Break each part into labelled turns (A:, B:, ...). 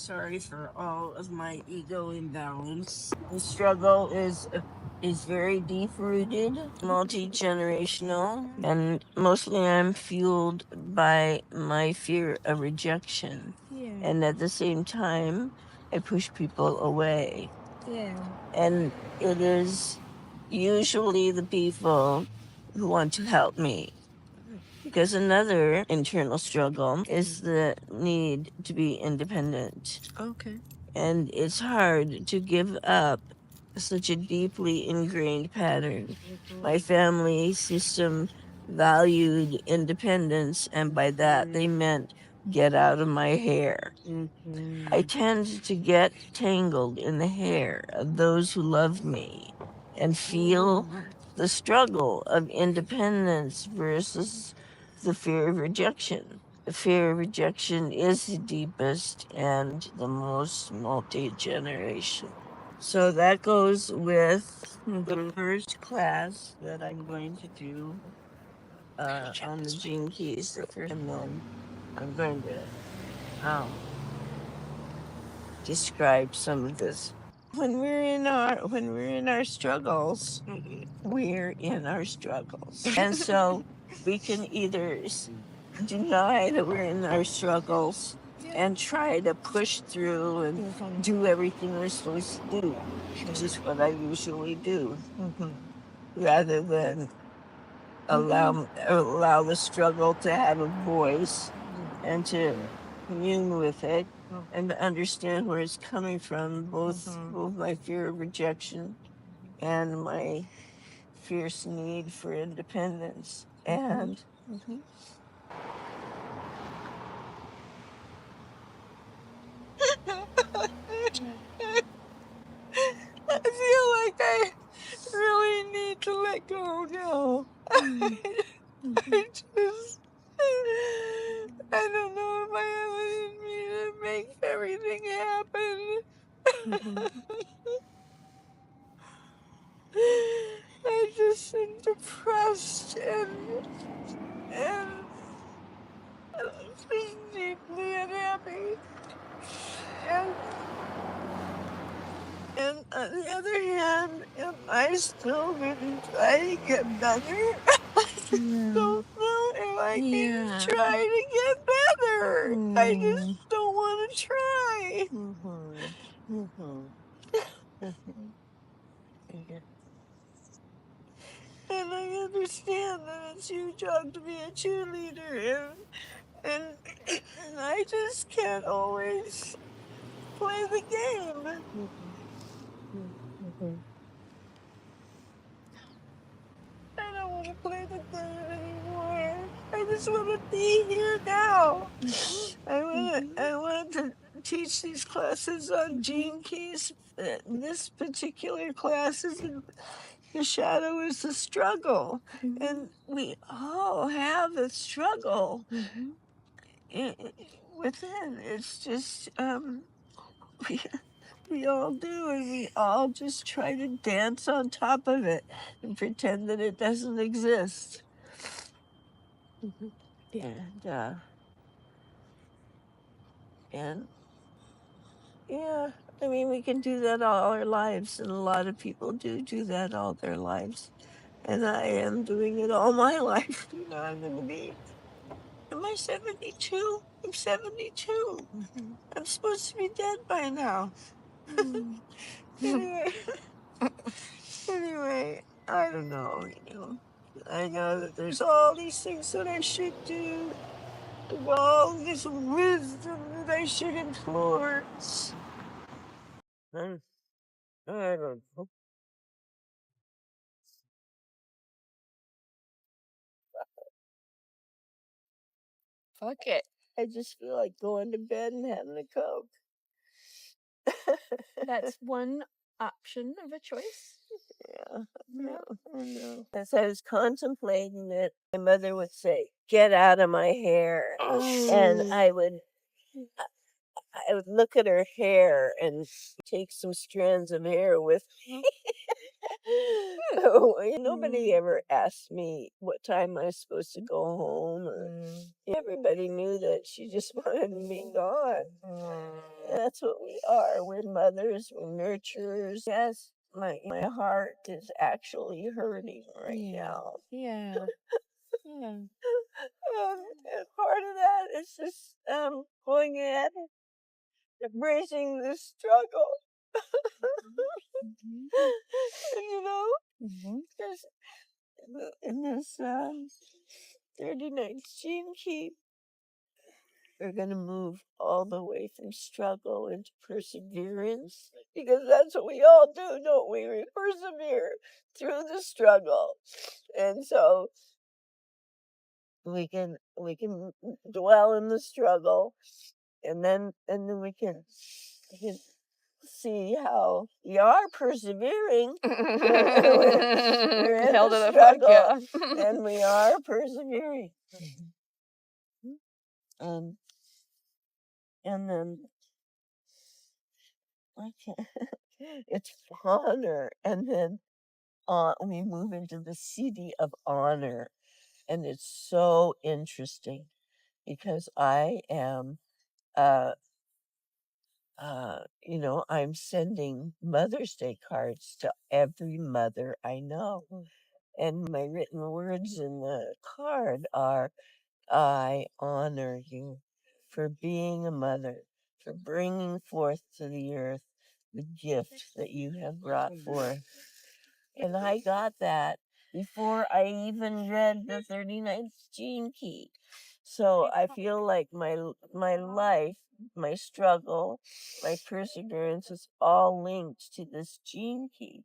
A: sorry for all of my ego imbalance. The struggle is very deep rooted, multi generational, and mostly I'm fueled by my fear of rejection.
B: Yeah.
A: And at the same time, I push people away.
B: Yeah.
A: And it is usually the people who want to help me. Because another internal struggle is the need to be independent.
B: Okay.
A: And it's hard to give up such a deeply ingrained pattern. My family system valued independence, and by that they meant get out of my hair. I tend to get tangled in the hair of those who love me and feel the struggle of independence versus the fear of rejection. The fear of rejection is the deepest and the most multi generational. So that goes with the first class that I'm going to do on the gene keys. And then I'm going to describe some of this. When we're in our struggles, we're in our struggles. And so we can either deny that we're in our struggles and try to push through and do everything we're supposed to do, which is what I usually do, rather than allow the struggle to have a voice and to commune with it and to understand where it's coming from, both my fear of rejection and my fierce need for independence. And I feel like I really need to let go now. I don't know if I have it in me to make everything happen. I just am depressed and deeply unhappy. And and on the other hand, am I still gonna try to get better? I just don't know if I can try to get better. I just don't want to try. And I understand that it's your job to be a cheerleader, and I just can't always play the game. I don't want to play the game anymore. I just want to be here now. I want to teach these classes on gene keys. This particular class is the shadow is the struggle, and we all have a struggle within. It's just we, we all do, and we all just try to dance on top of it and pretend that it doesn't exist. And yeah, I mean, we can do that all our lives, and a lot of people do that all their lives. And I am doing it all my life. I'm going to be. Am I 72? I'm 72. I'm supposed to be dead by now. Anyway, anyway, I don't know. I know that there's all these things that I should do. There's all this wisdom that I should implore. I don't know. Fuck it. I just feel like going to bed and having a Coke.
B: That's one option of a choice.
A: Yeah, I know. As I was contemplating it, my mother would say, "Get out of my hair," and I would look at her hair and take some strands of hair with me Nobody ever asked me what time I was supposed to go home. Everybody knew that she just wanted me gone. That's what we are. We're mothers, we're nurturers. Yes, my heart is actually hurting right now.
B: Yeah. Yeah.
A: And part of that is just going in, embracing the struggle. And because in this 39th gene key, we're going to move all the way from struggle into perseverance because that's what we all do, don't we? We persevere through the struggle. And so we can dwell in the struggle and then we can see how we are persevering. We're in
B: Held
A: the
B: to the fuck,
A: struggle
B: yeah.
A: and we are persevering. Um, and then it's honor, and then we move into the city of honor, and it's so interesting because I am uh I'm sending Mother's Day cards to every mother I know. And my written words in the card are, I honor you for being a mother, for bringing forth to the earth the gift that you have brought forth. And I got that before I even read the 39th gene key. So I feel like my life, my struggle, my perseverance is all linked to this gene key.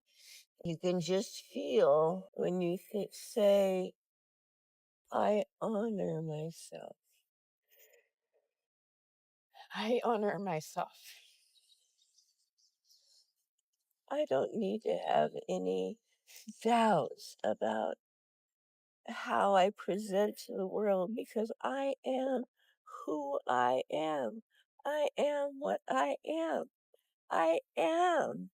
A: You can just feel when you say, I honor myself.
B: I honor myself.
A: I don't need to have any doubts about how I present to the world because I am who I am. I am what I am. I am.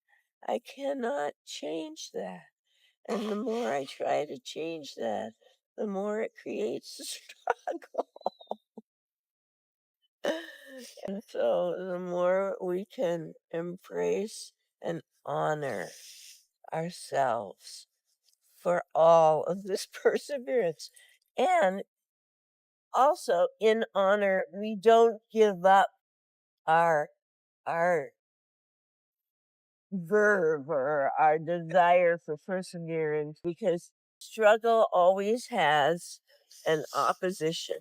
A: I cannot change that. And the more I try to change that, the more it creates a struggle. And so the more we can embrace and honor ourselves for all of this perseverance. And also in honor, we don't give up our our verve or our desire for perseverance because struggle always has an opposition.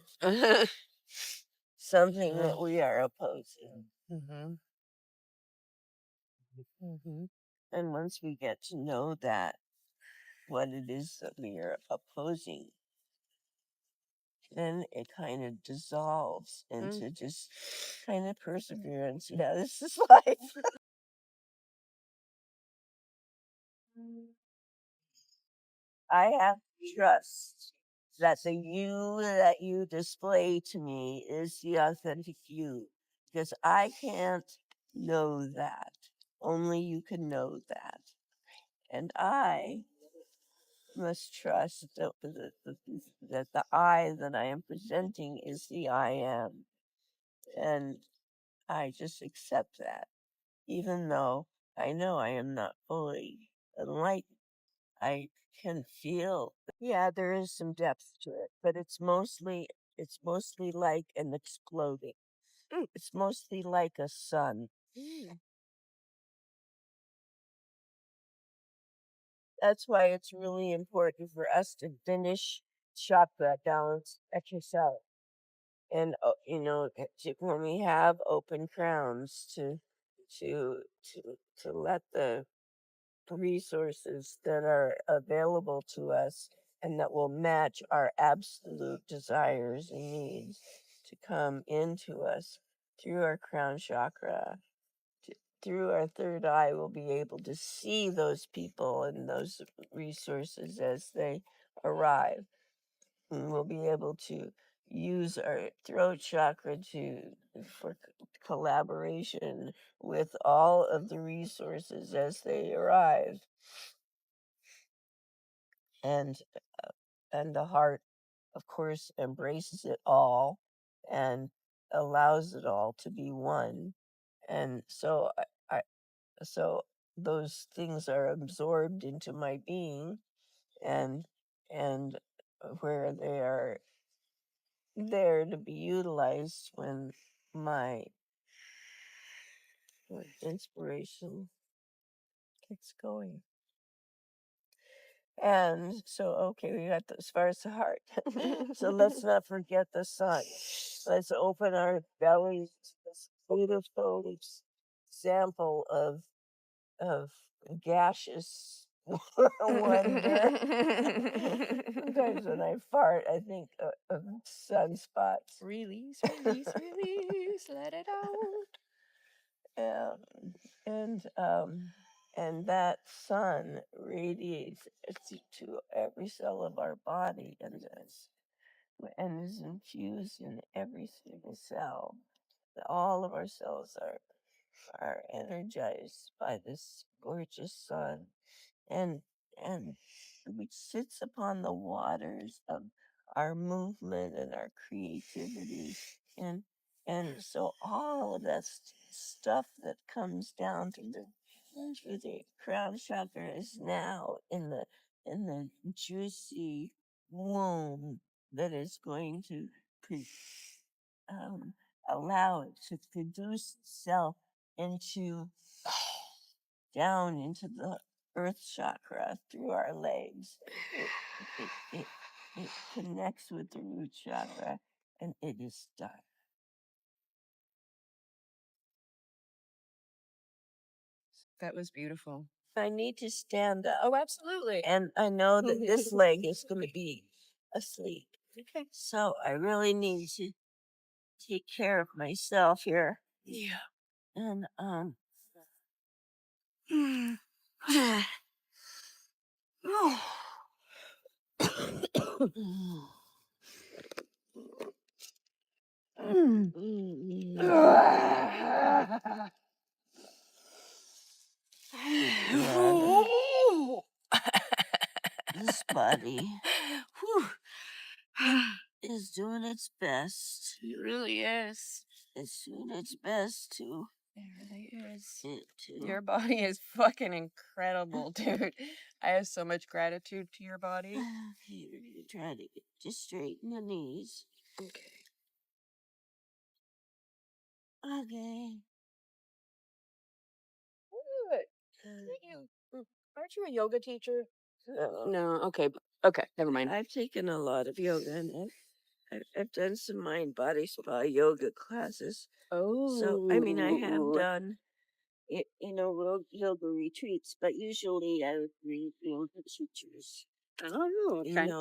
A: Something that we are opposing. And once we get to know that, what it is that we are opposing, then it kind of dissolves into just kind of perseverance. Yeah, this is life. I have to trust that the you that you display to me is the authentic you because I can't know that. Only you can know that. And I must trust that the I that I am presenting is the I am. And I just accept that, even though I know I am not fully enlightened. I can feel, yeah, there is some depth to it, but it's mostly like an exploding. It's mostly like a sun. That's why it's really important for us to finish chakra balance exercise. And when we have open crowns to let the resources that are available to us and that will match our absolute desires and needs to come into us through our crown chakra. Through our third eye, we'll be able to see those people and those resources as they arrive. And we'll be able to use our throat chakra for collaboration with all of the resources as they arrive. and the heart, of course, embraces it all and allows it all to be one. And so so those things are absorbed into my being, and and where they are there to be utilized when my inspiration gets going. And so, okay, we got as far as the heart. So let's not forget the sun. Let's open our bellies to this beautiful example of gaseous wonder. Sometimes when I fart, I think of sunspots.
B: Release, release, release. Let it out.
A: And and that sun radiates to every cell of our body and is infused in every single cell. All of our cells are energized by this gorgeous sun, and and which sits upon the waters of our movement and our creativity, and so all of that stuff that comes down through the crown chakra is now in the juicy womb that is going to um, allow it to produce itself into down into the earth chakra through our legs. It connects with the root chakra, and it is done.
B: That was beautiful.
A: I need to stand up.
B: Oh, absolutely.
A: And I know that this leg is going to be asleep.
B: Okay.
A: So I really need to take care of myself here.
B: Yeah.
A: And this body is doing its best.
B: It really is.
A: It's doing its best to.
B: It really is.
A: To
B: Your body is fucking incredible, dude. I have so much gratitude to your body.
A: Okay, we're gonna try to get just straighten the knees.
B: Okay.
A: Okay.
B: Aren't you a yoga teacher?
A: So
B: No. Okay. Okay. Never mind.
A: I've taken a lot of yoga, and I've done some mind body spa yoga classes.
B: Oh.
A: So I mean, I have done yoga retreats, but usually I would bring yoga teachers.
B: Oh, okay.